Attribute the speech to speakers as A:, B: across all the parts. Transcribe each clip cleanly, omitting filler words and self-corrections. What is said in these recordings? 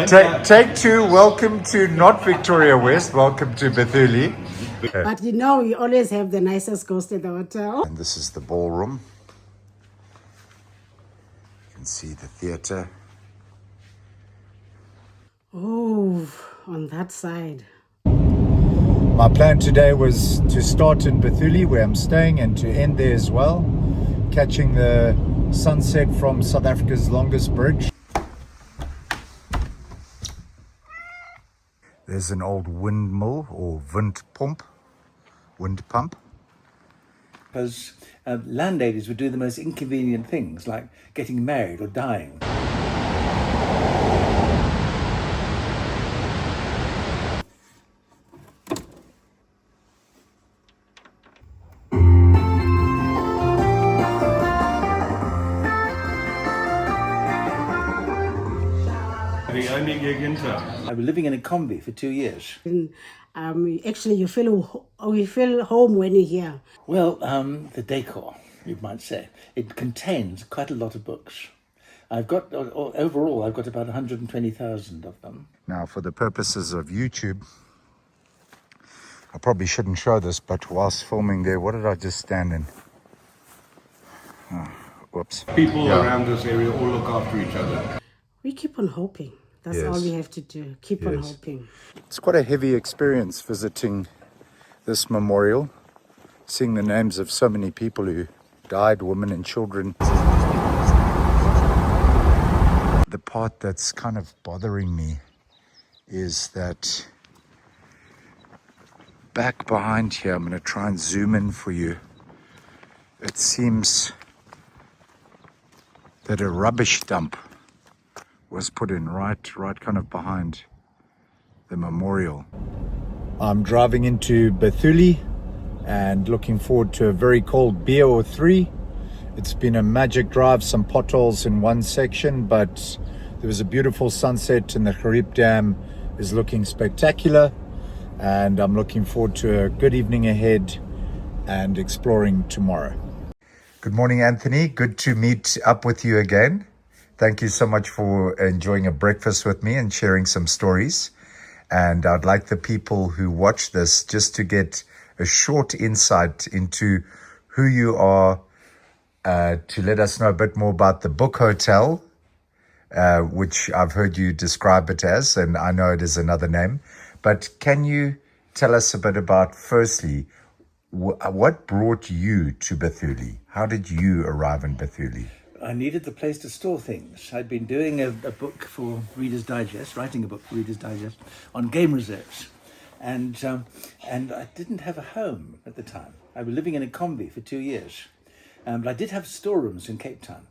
A: Take two. Welcome to not Victoria West. Welcome to Bethulie.
B: But you know, we always have the nicest ghost at the hotel.
A: And this is the ballroom. You can see the theatre.
B: Oh, on that side.
A: My plan today was to start in Bethulie, where I'm staying, and to end there as well, catching the sunset from South Africa's longest bridge. There's an old windmill or wind pump.
C: Because landladies would do the most inconvenient things, like getting married or dying.
D: The only gig in town.
C: I was living in a combi for 2 years.
B: And, actually, you feel home when you're here.
C: Well, the decor, you might say, it contains quite a lot of books. I've got, overall, I've got about 120,000 of them.
A: Now, for the purposes of YouTube, I probably shouldn't show this, but whilst filming there, what did I just stand in? Oh, whoops.
D: People around this area all look after each other.
B: We keep on hoping. That's all we have to do. Keep on hoping.
A: It's quite a heavy experience visiting this memorial, seeing the names of so many people who died, women and children. The part that's kind of bothering me is that back behind here, I'm going to try and zoom in for you. It seems that a rubbish dump was put in right kind of behind the memorial. I'm driving into Bethulie and looking forward to a very cold beer or three. It's been a magic drive, some potholes in one section, but there was a beautiful sunset and the Gariep Dam is looking spectacular, and I'm looking forward to a good evening ahead and exploring tomorrow. Good morning, Anthony. Good to meet up with you again. Thank you so much for enjoying a breakfast with me and sharing some stories. And I'd like the people who watch this just to get a short insight into who you are, to let us know a bit more about the Book Hotel, which I've heard you describe it as, and I know it is another name. But can you tell us a bit about, firstly, what brought you to Bethulie? How did you arrive in Bethulie?
C: I needed the place to store things. I'd been doing a book for Reader's Digest, writing a book for Reader's Digest on game reserves. And I didn't have a home at the time. I was living in a combi for 2 years. But I did have storerooms in Cape Town.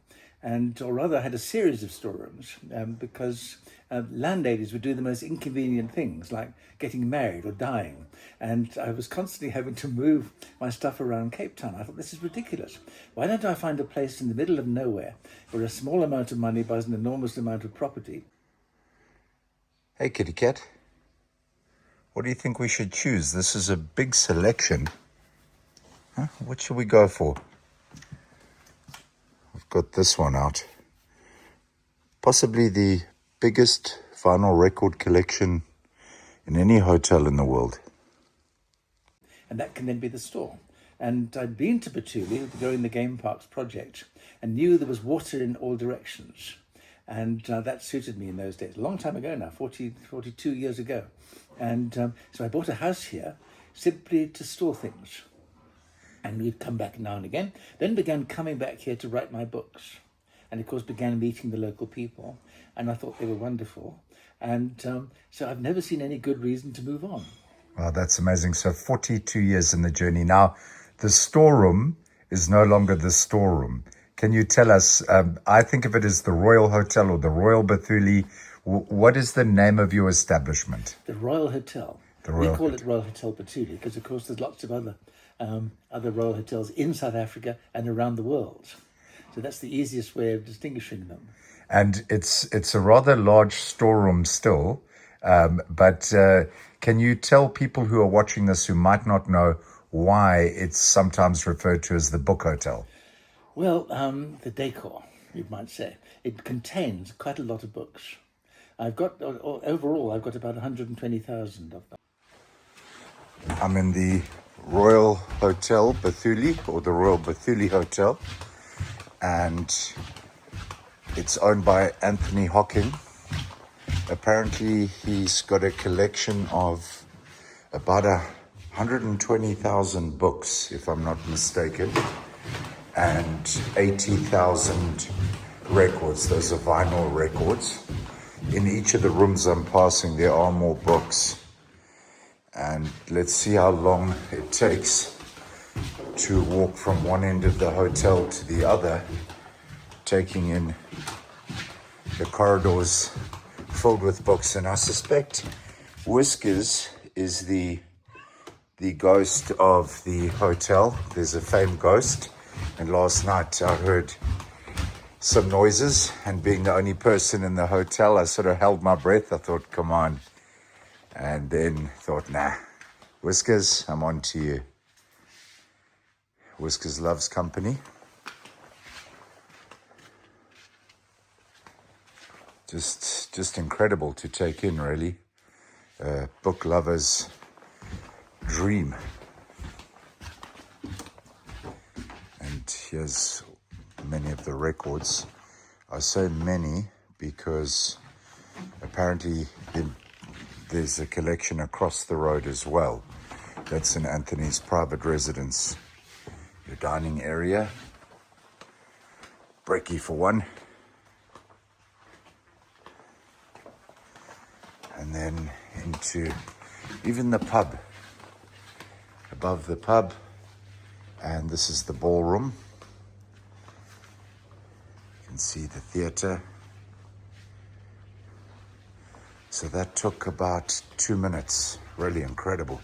C: Or rather, I had a series of storerooms because landladies would do the most inconvenient things, like getting married or dying. And I was constantly having to move my stuff around Cape Town. I thought, this is ridiculous. Why don't I find a place in the middle of nowhere where a small amount of money buys an enormous amount of property?
A: Hey, kitty cat. What do you think we should choose? This is a big selection. Huh? What should we go for? I've got this one out. Possibly the biggest vinyl record collection in any hotel in the world.
C: And that can then be the store. And I'd been to Bethulie, during the Game Parks project, and knew there was water in all directions. And that suited me in those days, a long time ago now, 42 years ago. And so I bought a house here simply to store things. And we'd come back now and again, then began coming back here to write my books. And of course began meeting the local people, and I thought they were wonderful. And so I've never seen any good reason to move on.
A: Wow, that's amazing. So 42 years in the journey. Now, the storeroom is no longer the storeroom. Can you tell us, I think of it as the Royal Hotel or the Royal Bethulie. What is the name of your establishment?
C: The Royal Hotel. We call it Royal Hotel Bethulie because, of course, there's lots of other Royal Hotels in South Africa and around the world. So that's the easiest way of distinguishing them.
A: And it's a rather large storeroom still, but can you tell people who are watching this who might not know why it's sometimes referred to as the Book Hotel?
C: Well, the decor. you might say. It contains quite a lot of books. Overall, I've got about 120,000 of them.
A: I'm in the Royal Hotel Bethulie, or the Royal Bethuli Hotel, and it's owned by Anthony Hocking. Apparently he's got a collection of about 120,000 books, if I'm not mistaken, and 80,000 records. Those are vinyl records. In each of the rooms I'm passing, there are more books. And let's see how long it takes to walk from one end of the hotel to the other, taking in the corridors filled with books. And I suspect Whiskers is the ghost of the hotel. There's a famed ghost, and last night I heard some noises, and being the only person in the hotel, I sort of held my breath. I thought, come on. And then thought, nah, Whiskers, I'm on to you. Whiskers loves company. Just incredible to take in, really. Book lover's dream. And here's many of the records. I say many because apparently there's a collection across the road as well. That's in Anthony's private residence. Your dining area. Brekkie for one. And then into even the pub. Above the pub. And this is the ballroom. You can see the theatre. So that took about 2 minutes. Really incredible.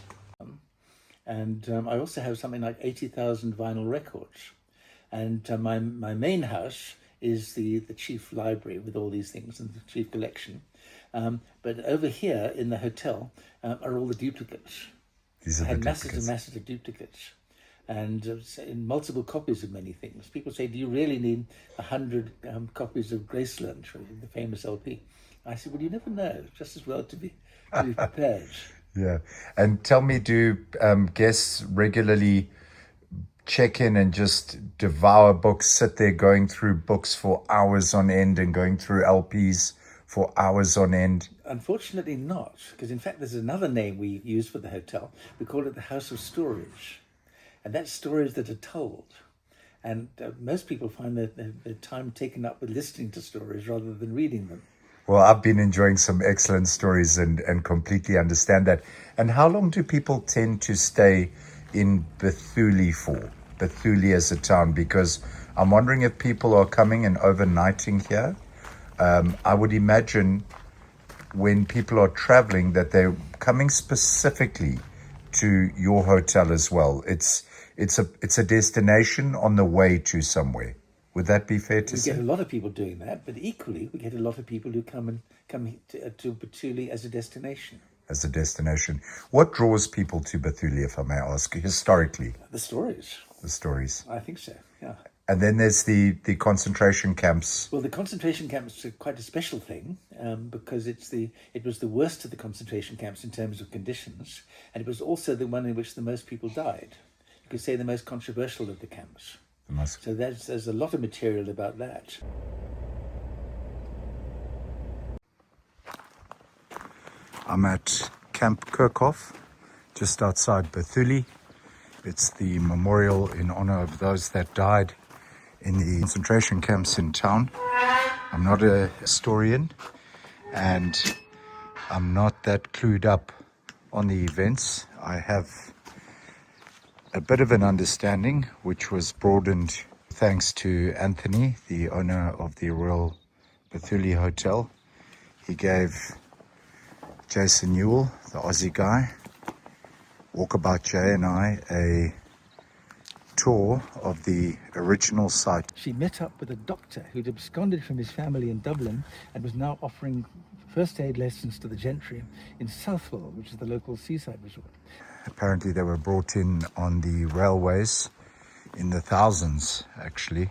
C: And I also have something like 80,000 vinyl records. And my main house is the chief library with all these things and the chief collection. But over here in the hotel are all the duplicates.
A: These are
C: I had
A: the
C: masses
A: duplicates.
C: and masses of duplicates. And in multiple copies of many things. People say, do you really need 100 copies of Graceland, the famous LP? I said, well, you never know. Just as well to be prepared.
A: Yeah. And tell me, do guests regularly check in and just devour books, sit there going through books for hours on end and going through LPs for hours on end?
C: Unfortunately not, because in fact there's another name we use for the hotel. We call it the House of Storage. And that's stories that are told. And most people find their time taken up with listening to stories rather than reading them.
A: Well, I've been enjoying some excellent stories and completely understand that. And how long do people tend to stay in Bethulie for? Bethulie as a town, because I'm wondering if people are coming and overnighting here. I would imagine when people are traveling that they're coming specifically to your hotel as well. It's a destination on the way to somewhere. Would that be fair to say?
C: We get a lot of people doing that, but equally we get a lot of people who come to Bethulie as a destination.
A: As a destination. What draws people to Bethulie, if I may ask, historically?
C: The stories.
A: The stories.
C: I think so, yeah.
A: And then there's the concentration camps.
C: Well, the concentration camps are quite a special thing because it was the worst of the concentration camps in terms of conditions, and it was also the one in which the most people died. You could say the most controversial of the camps. So there's a lot of material about that.
A: I'm at Camp Kirchhoff, just outside Bethulie. It's the memorial in honor of those that died in the concentration camps in town. I'm not a historian, and I'm not that clued up on the events. I have a bit of an understanding, which was broadened thanks to Anthony, the owner of the Royal Bethulie Hotel. He gave Jason Newall, the Aussie guy, Walkabout J and I a tour of the original site.
C: She met up with a doctor who'd absconded from his family in Dublin and was now offering first aid lessons to the gentry in Southwell, which is the local seaside resort.
A: Apparently they were brought in on the railways in the thousands, actually,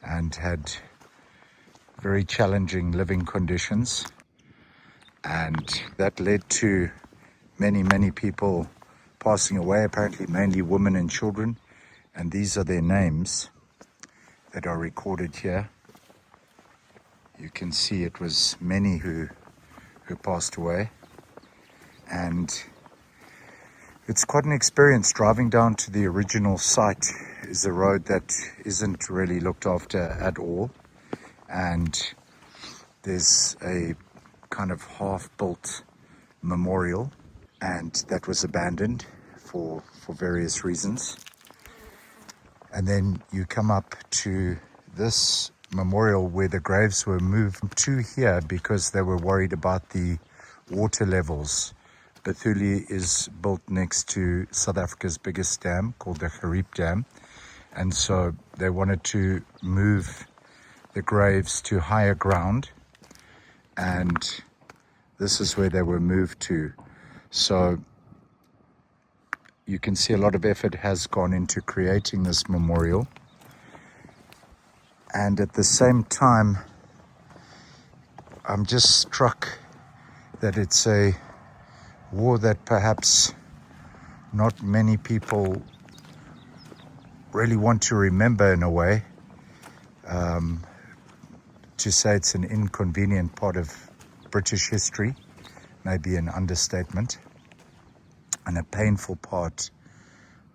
A: and had very challenging living conditions, and that led to many people passing away, apparently mainly women and children, and these are their names that are recorded here. You can see it was many who passed away, and it's quite an experience. Driving down to the original site is a road that isn't really looked after at all, and there's a kind of half-built memorial, and that was abandoned for various reasons. And then you come up to this memorial where the graves were moved to here because they were worried about the water levels. Bethulie is built next to South Africa's biggest dam called the Gariep Dam, and so they wanted to move the graves to higher ground, and this is where they were moved to. So you can see a lot of effort has gone into creating this memorial, and at the same time I'm just struck that it's a war that perhaps not many people really want to remember in a way. To say it's an inconvenient part of British history may be an understatement, and a painful part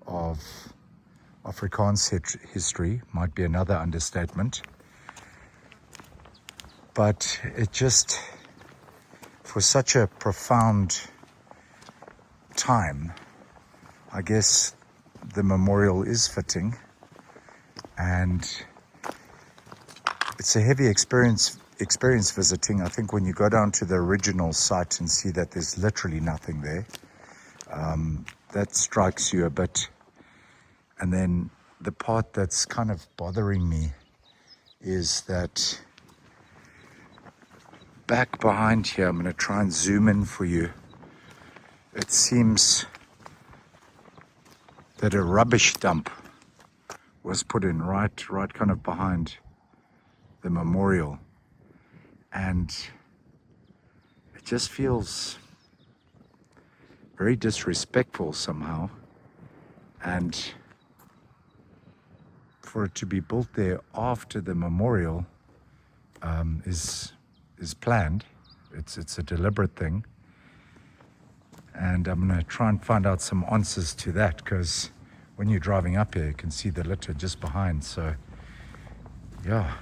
A: of Afrikaans history might be another understatement. But it just, for such a profound time, I guess the memorial is fitting, and it's a heavy experience visiting. I think when you go down to the original site and see that there's literally nothing there, that strikes you a bit. And then the part that's kind of bothering me is that back behind here, I'm going to try and zoom in for you. It seems that a rubbish dump was put in right kind of behind the memorial, and it just feels very disrespectful somehow. And for it to be built there after the memorial is planned. It's a deliberate thing, and I'm going to try and find out some answers to that, because when you're driving up here you can see the litter just behind. So yeah,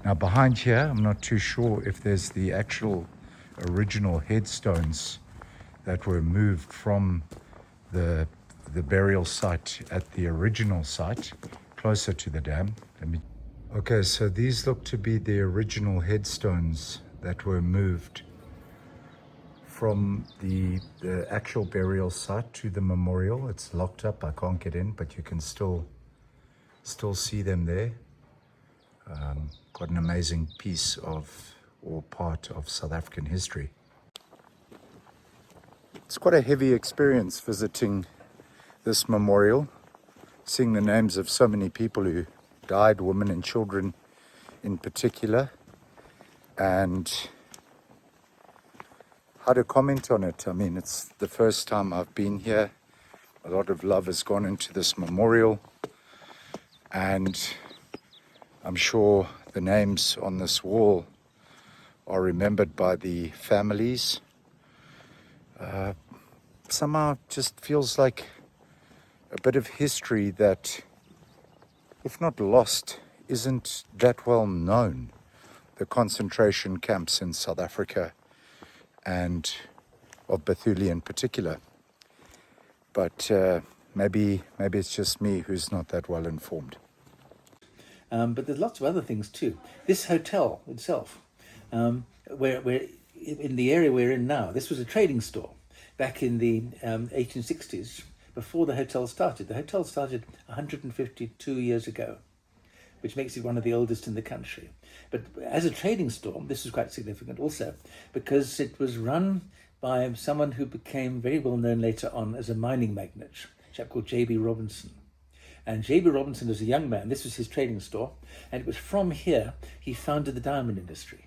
A: now behind here I'm not too sure if there's the actual original headstones that were moved from the burial site at the original site closer to the dam. Okay, so these look to be the original headstones that were moved from the actual burial site to the memorial. It's locked up, I can't get in, but you can still see them there. Quite an amazing piece of, or part of, South African history. It's quite a heavy experience visiting this memorial, seeing the names of so many people who died, women and children in particular, and how to comment on it. I mean, it's the first time I've been here. A lot of love has gone into this memorial, and I'm sure the names on this wall are remembered by the families. Somehow it just feels like a bit of history that, if not lost, isn't that well known. The concentration camps in South Africa, and of Bethulie in particular. But maybe it's just me who's not that well informed.
C: But there's lots of other things too. This hotel itself, where in the area we're in now, this was a trading store back in the 1860s, before the hotel started. The hotel started 152 years ago, which makes it one of the oldest in the country. But as a trading store, this was quite significant also, because it was run by someone who became very well known later on as a mining magnate, a chap called J.B. Robinson. And J.B. Robinson, as a young man, this was his trading store, and it was from here he founded the diamond industry.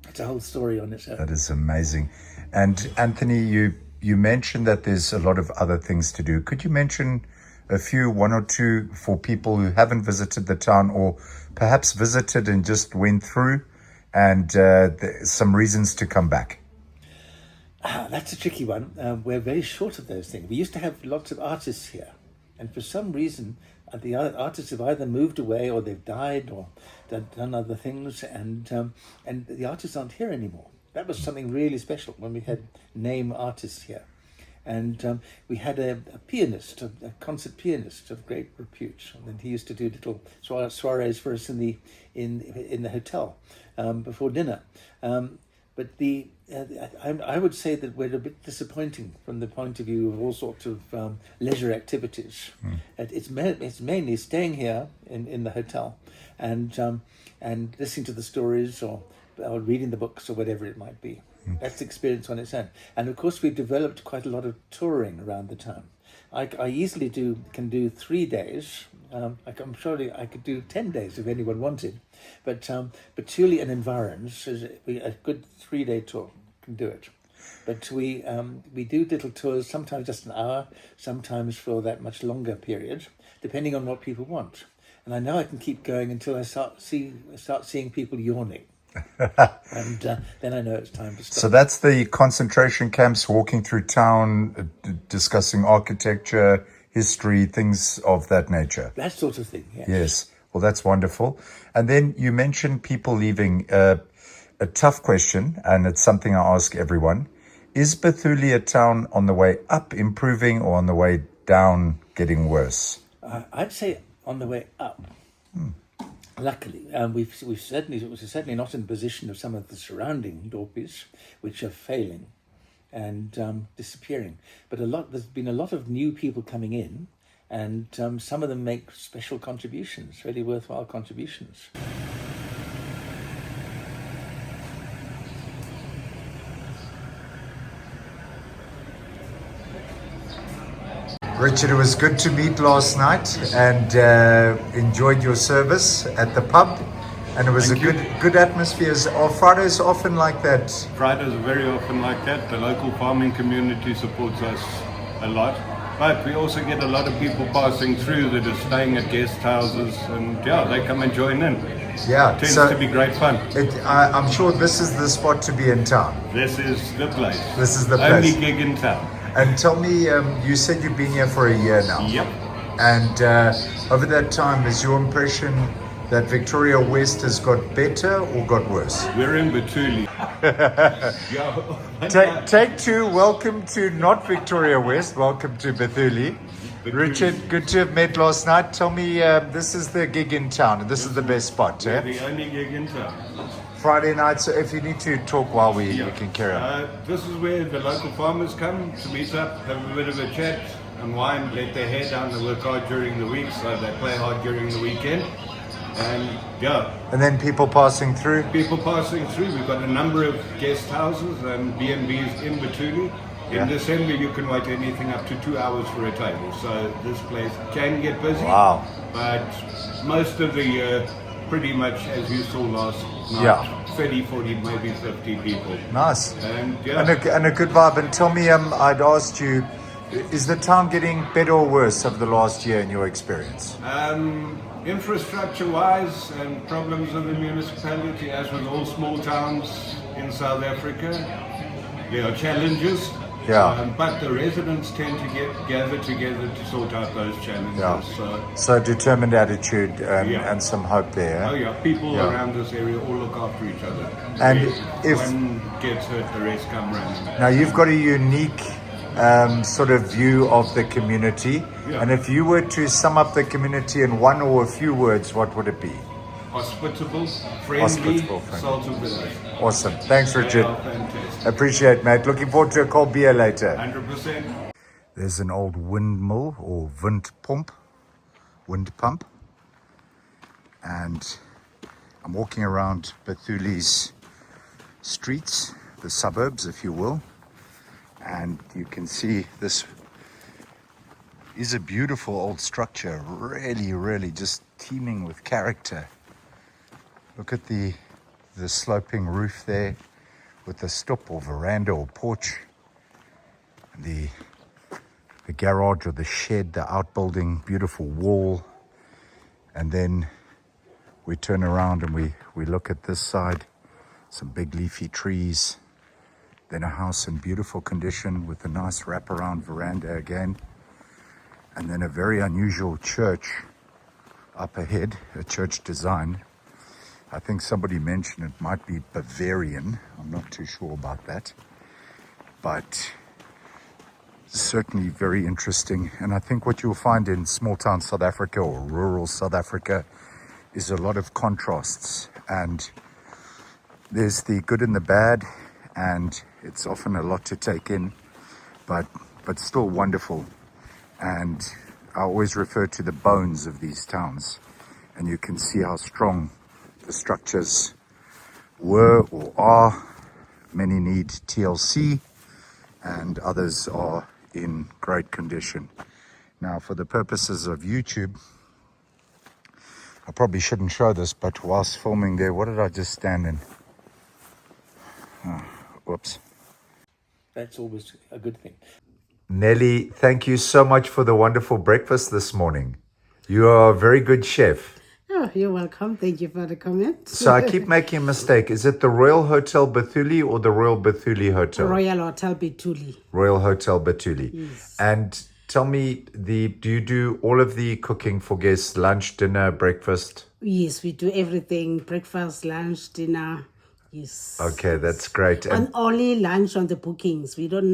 C: It's a whole story on its own.
A: That is amazing. And Anthony, you mentioned that there's a lot of other things to do. Could you mention a few, one or two, for people who haven't visited the town or perhaps visited and just went through, and some reasons to come back?
C: That's a tricky one. We're very short of those things. We used to have lots of artists here, and for some reason the artists have either moved away or they've died or done other things, and the artists aren't here anymore. That was something really special when we had name artists here. And we had a pianist, a concert pianist of great repute, and he used to do little soirees for us in the hotel before dinner. But I would say that we're a bit disappointing from the point of view of all sorts of leisure activities. It's mainly staying here in the hotel and listening to the stories or reading the books or whatever it might be. That's the experience on its own. And of course, we've developed quite a lot of touring around the town. I easily can do 3 days. I'm sure I could do 10 days if anyone wanted. But Bethuli and environs is a good 3-day tour. Can do it. But we do little tours, sometimes just an hour, sometimes for that much longer period, depending on what people want. And I know I can keep going until I start seeing people yawning. And then I know it's time to stop.
A: So that's the concentration camps, walking through town, discussing architecture, history, things of that nature.
C: That sort of thing, yes.
A: Yes. Well, that's wonderful. And then you mentioned people leaving. A tough question, and it's something I ask everyone. Is Bethulie a town on the way up, improving, or on the way down, getting worse?
C: I'd say on the way up. Luckily, we're certainly not in the position of some of the surrounding dorpies, which are failing and disappearing. But there's been a lot of new people coming in, and some of them make special contributions, really worthwhile contributions.
A: Richard, it was good to meet last night, and enjoyed your service at the pub, and it was
D: Thank you.
A: good atmosphere. Are Fridays often like that?
D: Fridays are very often like that. The local farming community supports us a lot. But we also get a lot of people passing through that are staying at guest houses, and they come and join in.
A: Yeah,
D: It tends to be great fun.
A: I'm sure this is the spot to be in town.
D: This is the place.
A: This is the
D: Only
A: place.
D: gig in town.
A: And tell me, you said you've been here for a year now.
D: Yep.
A: And over that time, is your impression that Victoria West has got better or got worse?
D: We're in Bethulie.
A: Take two. Welcome to not Victoria West. Welcome to Bethulie. Richard, good to have met last night. Tell me, this is the gig in town, and this is the best spot,
D: We're
A: eh?
D: the only gig in town.
A: Friday night, so if you need to talk while we can carry on.
D: This is where the local farmers come to meet up, have a bit of a chat, unwind, let their hair down. They work hard during the week, so they play hard during the weekend. And
A: And then people passing through.
D: people passing through. We've got a number of guest houses and B&Bs in Bethulie. In December, you can wait anything up to 2 hours for a table. So this place can get busy.
A: Wow.
D: But most of the year, pretty much as you saw last night, 30, 40, maybe 50 people.
A: Nice.
D: And
A: And a good vibe. And tell me, I'd asked you, is the town getting better or worse over the last year in your experience?
D: Infrastructure-wise and problems of the municipality, as with all small towns in South Africa, there are challenges. But the residents tend to gather together to sort out those challenges.
A: So determined attitude and some hope there.
D: Oh yeah, people around this area all look after each other.
A: And if
D: one gets hurt, the rest come running.
A: now you've got a unique sort of view of the community, and if you were to sum up the community in one or a few words, what would it be?
D: Hospitable, friendly, salt of the earth.
A: Awesome. Thanks, Richard.
D: Fantastic.
A: Appreciate, mate. Looking forward to a cold beer later.
D: 100%.
A: There's an old windmill or wind pump. And I'm walking around Bethulie's streets, the suburbs, if you will. And you can see this is a beautiful old structure, really just teeming with character. Look at the sloping roof there with the stoep or veranda or porch, the garage or the shed, the outbuilding, beautiful wall. And then we turn around and we look at this side, some big leafy trees, then a house in beautiful condition with a nice wraparound veranda again, and then a very unusual church up ahead, a church design. I think somebody mentioned it might be Bavarian. I'm not too sure about that, but certainly very interesting. And I think what you'll find in small town South Africa or rural South Africa is a lot of contrasts, and there's the good and the bad, and it's often a lot to take in, but still wonderful. And I always refer to the bones of these towns, and you can see how strong the structures were or are. Many need TLC and others are in great condition. Now, for the purposes of YouTube, I probably shouldn't show this, but whilst filming there, what did I just stand in? Oh, whoops.
C: That's always a good thing.
A: Nelly, thank you so much for the wonderful breakfast this morning. You are a very good chef.
B: Oh, you're welcome. Thank you for the comment.
A: So I keep making a mistake. Is it the Royal Hotel Bethulie or the Royal Bethuli Hotel?
B: Royal Hotel Bethulie.
A: Royal Hotel Bethulie.
B: Yes.
A: And tell me, do you do all of the cooking for guests, lunch, dinner, breakfast?
B: Yes, we do everything. Breakfast, lunch, dinner. Yes.
A: Okay, that's great.
B: And only lunch on the bookings. We don't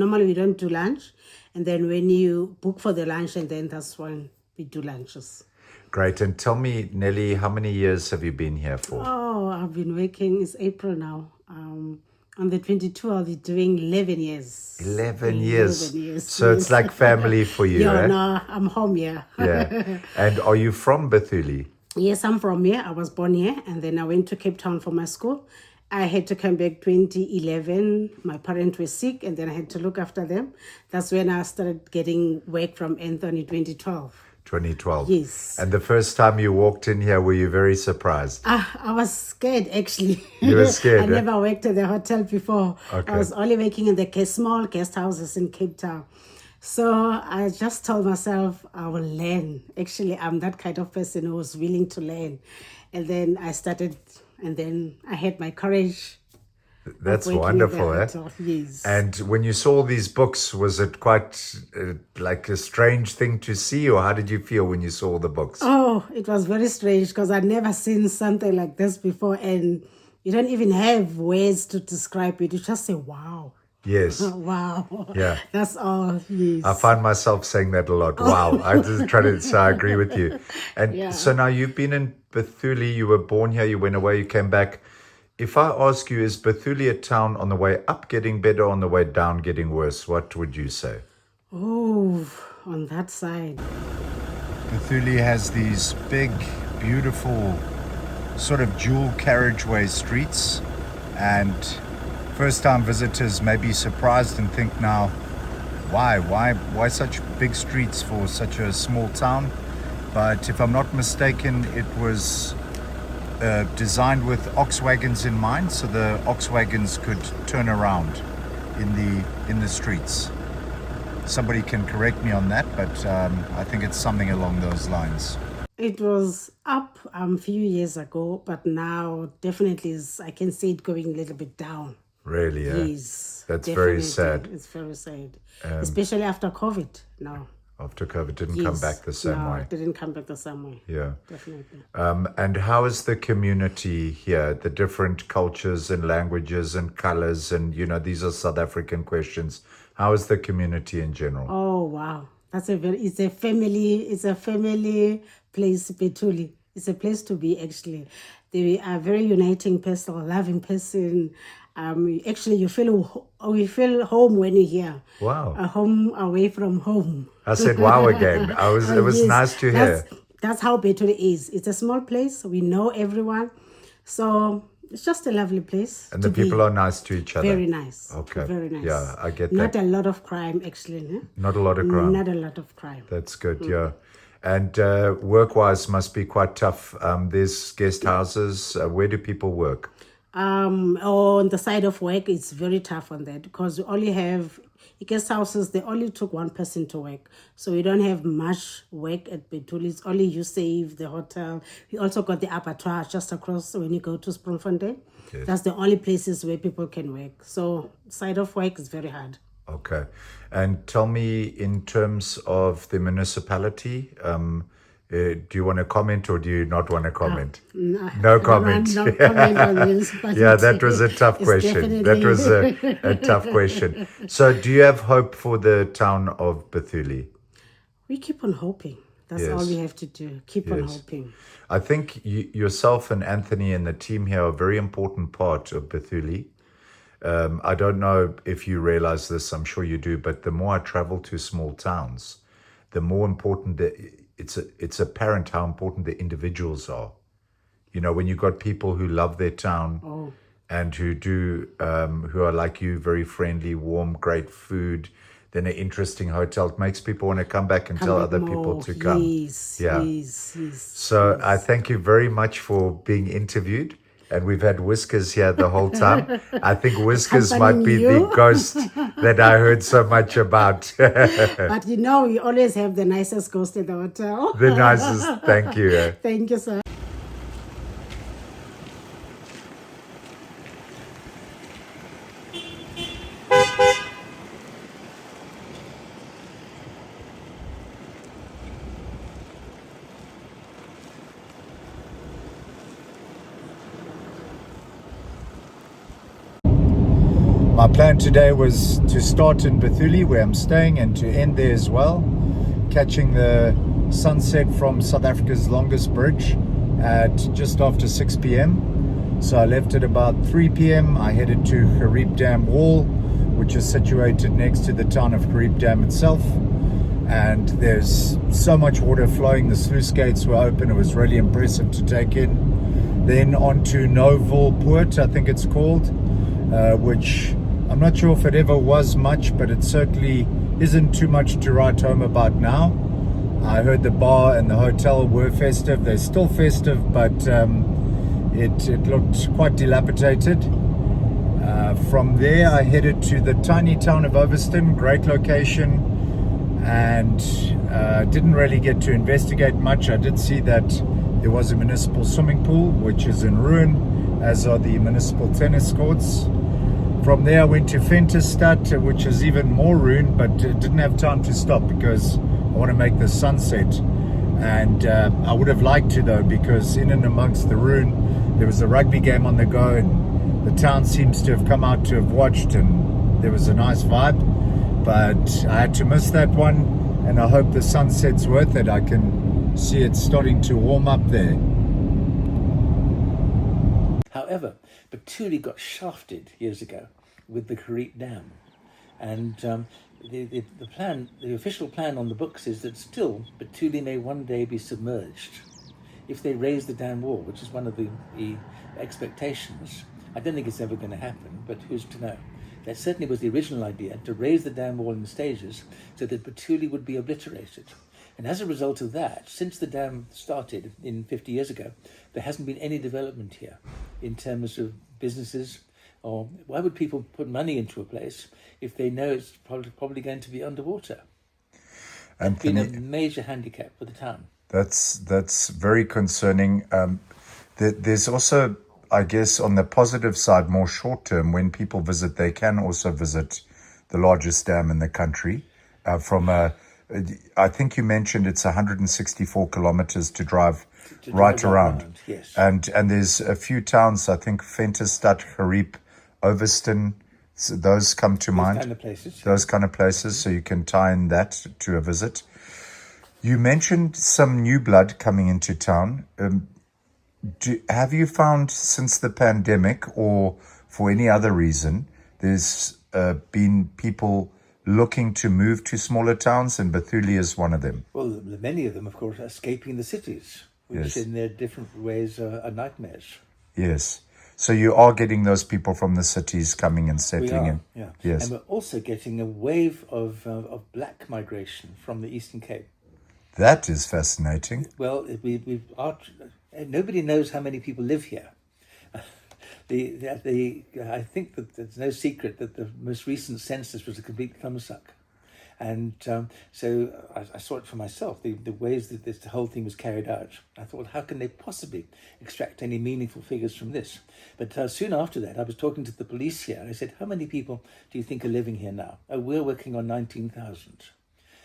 B: do lunch. And then when you book for the lunch, and then that's when we do lunches.
A: Great. And tell me, Nelly, how many years have you been here for?
B: Oh, I've been working, it's April now. On the 22, I'll be doing 11 years.
A: 11 years.
B: 11 years.
A: So it's like family for you,
B: Yeah,
A: eh?
B: no, I'm home here.
A: Yeah. And are you from Bethulie?
B: Yes, I'm from here. I was born here, and then I went to Cape Town for my school. I had to come back 2011. My parents were sick, and then I had to look after them. That's when I started getting work from Anthony 2012.
A: 2012.
B: Yes.
A: And the first time you walked in here, were you very surprised?
B: I was scared, actually.
A: You were scared,
B: I
A: eh?
B: never worked at the hotel before.
A: Okay.
B: I was only working in the small guest houses in Cape Town. So I just told myself I will learn. Actually, I'm that kind of person who was willing to learn. And then I started, and then I had my courage.
A: That's
B: working
A: wonderful,
B: at
A: eh?
B: the hotel. Yes.
A: And when you saw these books, was it quite like a strange thing to see, or how did you feel when you saw the books?
B: Oh, it was very strange because I'd never seen something like this before, and you don't even have words to describe it. You just say, wow.
A: Yes.
B: Wow.
A: Yeah.
B: That's all. Yes.
A: I find myself saying that a lot. Wow. I just try to, so I agree with you. And
B: Yeah.
A: so now you've been in Bethulie, you were born here, you went away, you came back. If I ask you, is Bethulie a town on the way up getting better, on the way down getting worse? What would you say?
B: Oh, on that side.
A: Bethulie has these big, beautiful, sort of dual carriageway streets, and first-time visitors may be surprised and think now, why such big streets for such a small town? But if I'm not mistaken, it was designed with ox wagons in mind, so the ox wagons could turn around in the streets. Somebody can correct me on that, but I think it's something along those lines.
B: It was up a few years ago, but now definitely I can see it going a little bit down.
A: Really, yeah.
B: Yes.
A: That's very sad.
B: It's very sad. Especially after COVID now.
A: After COVID didn't come back the same way.
B: It didn't come back the same way.
A: Yeah.
B: Definitely.
A: And how is the community here? The different cultures and languages and colors, and these are South African questions. How is the community in general?
B: Oh wow, it's a family place, Bethulie. It's a place to be, actually. They are very uniting person, loving person. Actually, you feel home when you're here.
A: Wow.
B: A home away from home.
A: I said wow again. It was
B: Yes,
A: nice to hear.
B: That's how Bethulie is. It's a small place. We know everyone. So It's just a lovely place.
A: And the people are nice to each other.
B: Very nice.
A: Okay.
B: Very nice.
A: Yeah, I get
B: Not
A: that.
B: a lot of crime, actually. No?
A: Not a lot of crime.
B: Not a lot of crime.
A: That's good, yeah. And work-wise must be quite tough. There's guest houses. Where do people work?
B: On the side of work, it's very tough on that because we only have guest houses. They only took one person to work, so we don't have much work at Bethulie. It's only You Save, the hotel. We also got the abattoir just across when you go to Sprongfontein.
A: Yes.
B: That's the only places where people can work. So side of work is very hard.
A: Okay. And tell me, in terms of the municipality, do you want to comment or do you not want to comment? No comment.
B: No comment on municipality.
A: Yeah, that was a tough
B: It's
A: question. That was a tough question. So do you have hope for the town of Bethulie?
B: We keep on hoping. That's
A: Yes.
B: all we have to do. Keep on
A: Yes.
B: hoping.
A: I think yourself and Anthony and the team here are a very important part of Bethulie. I don't know if you realize this, I'm sure you do, but the more I travel to small towns, the more important it's apparent how important the individuals are. You know, when you've got people who love their town and who are like you, very friendly, warm, great food, then an interesting hotel, it makes people want to come back and tell other people to come.
B: Yes,
A: Yeah.
B: yes.
A: So I thank you very much for being interviewed. And we've had Whiskers here the whole time. I think Whiskers might be the ghost that I heard so much about.
B: But you know, we always have the nicest ghost at the hotel.
A: The nicest. Thank you.
B: Thank you, sir.
A: My plan today was to start in Bethulie, where I'm staying, and to end there as well, catching the sunset from South Africa's longest bridge at just after 6 p.m. So I left at about 3 p.m. I headed to Gariep Dam Wall, which is situated next to the town of Gariep Dam itself. And there's so much water flowing. The sluice gates were open. It was really impressive to take in. Then on to Newall Poort, I think it's called, which I'm not sure if it ever was much, but it certainly isn't too much to write home about now. I heard the bar and the hotel were festive. They're still festive, but it looked quite dilapidated. From there, I headed to the tiny town of Overston, great location, and didn't really get to investigate much. I did see that there was a municipal swimming pool, which is in ruin, as are the municipal tennis courts. From there, I went to Venterstad, which is even more ruined, but didn't have time to stop because I want to make the sunset. And I would have liked to, though, because in and amongst the ruin, there was a rugby game on the go, and the town seems to have come out to have watched, and there was a nice vibe. But I had to miss that one, and I hope the sunset's worth it. I can see it starting to warm up there.
C: However, Bethulie got shafted years ago with the Gariep Dam, and the official plan on the books is that still Bethulie may one day be submerged if they raise the dam wall, which is one of the expectations. I don't think it's ever going to happen, but who's to know? That certainly was the original idea, to raise the dam wall in stages so that Bethulie would be obliterated. And as a result of that, since the dam started 50 years ago, there hasn't been any development here in terms of businesses. Or why would people put money into a place if they know it's probably going to be underwater? It's been a major handicap for the town.
A: That's very concerning. There's also, I guess, on the positive side, more short term, when people visit, they can also visit the largest dam in the country. I think you mentioned it's 164 kilometers to drive right around.
C: Yes.
A: And there's a few towns, I think Venterstad, Gariep, Overston, so those come to mind. Those kind of places, so you can tie in that to a visit. You mentioned some new blood coming into town. Have you found since the pandemic, or for any other reason, there's been people looking to move to smaller towns, and Bethulie is one of them?
C: Well, many of them, of course, are escaping the cities, which
A: Yes.
C: in their different ways are nightmares.
A: Yes. So you are getting those people from the cities coming and
C: We
A: settling
C: are,
A: in.
C: yeah.
A: Yes.
C: And we're also getting a wave of black migration from the Eastern Cape.
A: That is fascinating.
C: Well, nobody knows how many people live here. I think that there's no secret that the most recent census was a complete thumbsuck. And so I saw it for myself, the ways that the whole thing was carried out. I thought, how can they possibly extract any meaningful figures from this? But soon after that, I was talking to the police here, and I said, how many people do you think are living here now? Oh, we're working on 19,000.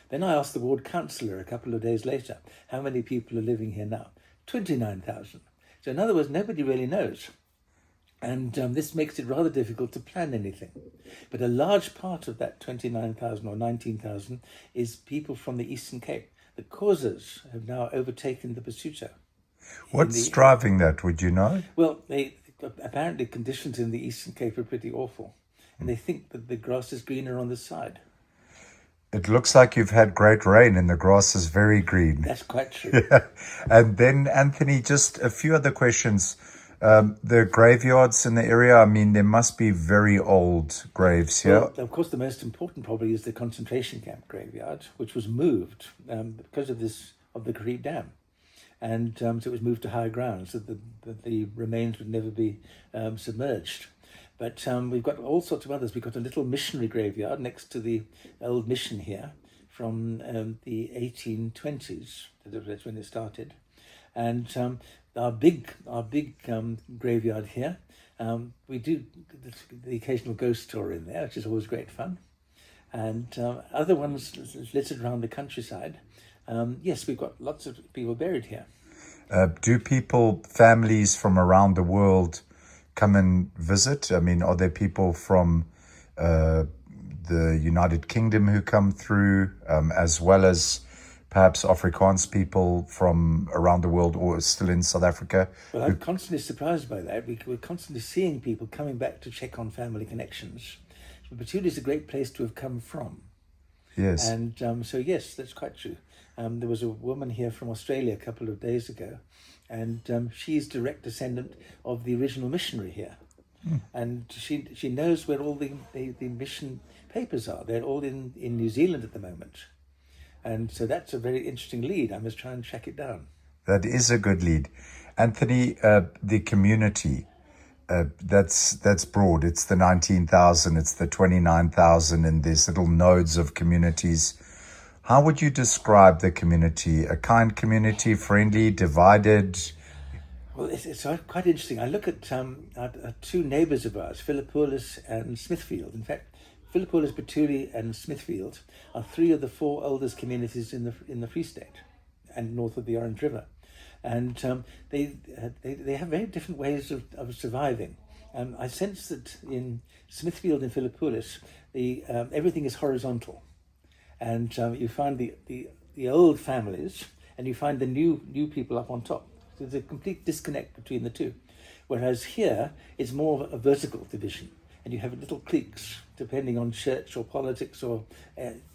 C: Then I asked the ward councillor a couple of days later, how many people are living here now? 29,000. So in other words, nobody really knows. And this makes it rather difficult to plan anything. But a large part of that 29,000 or 19,000 is people from the Eastern Cape. The Xhosas have now overtaken the Basotho.
A: What's driving that, would you know?
C: Well, apparently conditions in the Eastern Cape are pretty awful. And they think that the grass is greener on this side.
A: It looks like you've had great rain and the grass is very green.
C: That's quite true.
A: Yeah. And then, Anthony, just a few other questions. The graveyards in the area, I mean, there must be very old graves here.
C: Well, of course, the most important probably is the concentration camp graveyard, which was moved because of the Gariep Dam. And so it was moved to higher ground so that the remains would never be submerged. But we've got all sorts of others. We've got a little missionary graveyard next to the old mission here from the 1820s. That's when it started. And our big graveyard here, we do the occasional ghost tour in there, which is always great fun. And other ones littered around the countryside. Yes, we've got lots of people buried here.
A: Do families from around the world come and visit? I mean, are there people from the United Kingdom who come through, as well as perhaps Afrikaans people from around the world or still in South Africa?
C: Well, I'm constantly surprised by that. We're constantly seeing people coming back to check on family connections. Bethulie is a great place to have come from.
A: Yes.
C: And so, yes, that's quite true. There was a woman here from Australia a couple of days ago, and she's direct descendant of the original missionary here. And she knows where all the mission papers are. They're all in New Zealand at the moment. And so that's a very interesting lead. I must try and track it down.
A: That is a good lead. Anthony, the community, that's broad. It's the 19,000, it's the 29,000, and there's little nodes of communities. How would you describe the community? A kind community, friendly, divided?
C: Well, it's quite interesting. I look at two neighbours of ours, Philippolis and Smithfield. In fact, Philippolis, Bethulie and Smithfield are three of the four oldest communities in the Free State and north of the Orange River. And they have very different ways of surviving. I sense that in Smithfield and Philippolis, everything is horizontal. And you find the old families and you find the new people up on top. So there's a complete disconnect between the two. Whereas here, it's more of a vertical division. And you have little cliques, depending on church or politics or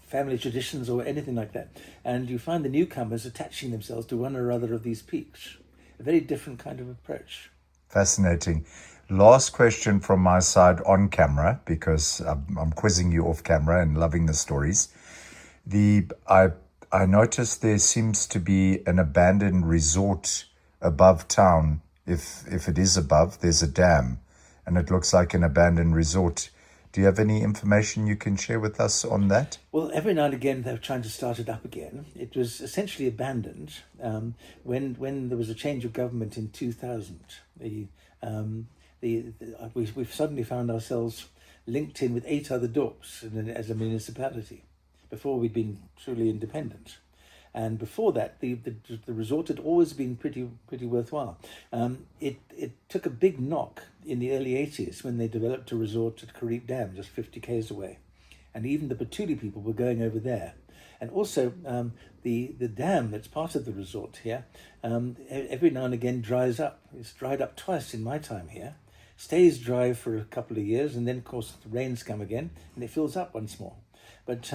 C: family traditions or anything like that. And you find the newcomers attaching themselves to one or other of these peaks. A very different kind of approach.
A: Fascinating. Last question from my side on camera, because I'm quizzing you off camera and loving the stories. I noticed there seems to be an abandoned resort above town. If it is above, there's a dam. And it looks like an abandoned resort. Do you have any information you can share with us on that?
C: Well, every now and again they're trying to start it up again. It was essentially abandoned when there was a change of government in 2000. We've suddenly found ourselves linked in with 8 other dorps as a municipality. Before we'd been truly independent. And before that, the resort had always been pretty worthwhile. It took a big knock in the early 80s when they developed a resort at Gariep Dam, just 50 k's away. And even the Bethulie people were going over there. And also the dam that's part of the resort here, every now and again dries up. It's dried up twice in my time here. Stays dry for a couple of years, and then, of course, the rains come again, and it fills up once more. But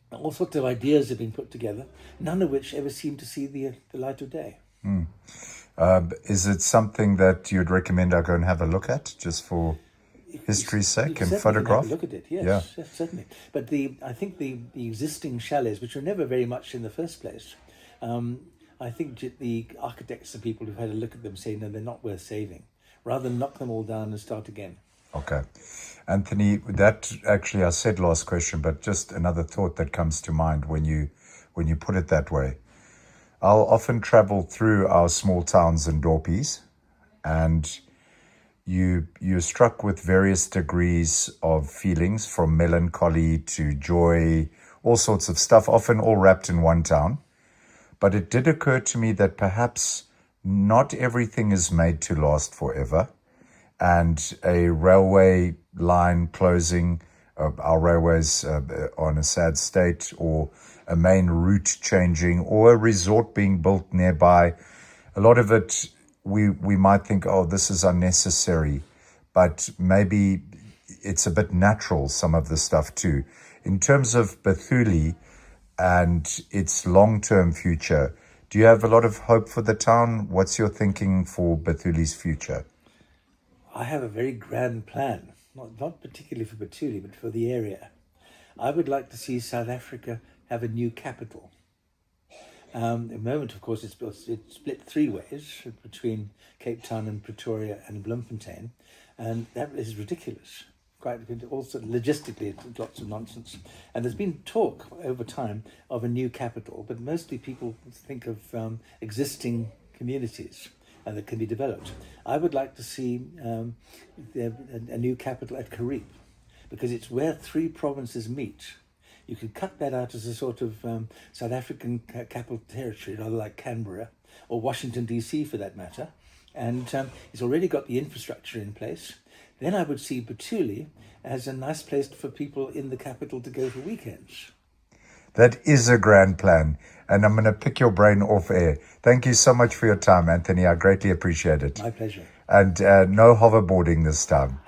C: all sorts of ideas have been put together, none of which ever seem to see the light of day.
A: Is it something that you'd recommend I go and have a look at, just for history's sake, and
C: Certainly
A: photograph?
C: can have a look at it, yes,
A: Yeah.
C: yes, certainly. But I think the existing chalets, which were never very much in the first place, I think the architects and people who've had a look at them say, no, they're not worth saving. Rather than knock them all down and start again.
A: Okay. Anthony, that actually I said last question, but just another thought that comes to mind when you put it that way. I'll often travel through our small towns and dorpies, and you're struck with various degrees of feelings, from melancholy to joy, all sorts of stuff, often all wrapped in one town. But it did occur to me that perhaps not everything is made to last forever, and a railway line closing, our railways are in a sad state, or a main route changing, or a resort being built nearby. A lot of it, we might think, oh, this is unnecessary, but maybe it's a bit natural, some of the stuff too. In terms of Bethulie and its long-term future, do you have a lot of hope for the town? What's your thinking for Bethulie's future?
C: I have a very grand plan, not particularly for Bethulie, but for the area. I would like to see South Africa have a new capital. At the moment, of course, it's split three ways between Cape Town and Pretoria and Bloemfontein, and that is ridiculous. Quite also logistically, it's lots of nonsense. And there's been talk over time of a new capital, but mostly people think of existing communities that can be developed. I would like to see a new capital at Gariep, because it's where three provinces meet. You could cut that out as a sort of South African capital territory, rather like Canberra or Washington, D.C. for that matter. And it's already got the infrastructure in place. Then I would see Bethulie as a nice place for people in the capital to go for weekends.
A: That is a grand plan, and I'm going to pick your brain off air. Thank you so much for your time, Anthony. I greatly appreciate it.
C: My pleasure.
A: And no hoverboarding this time.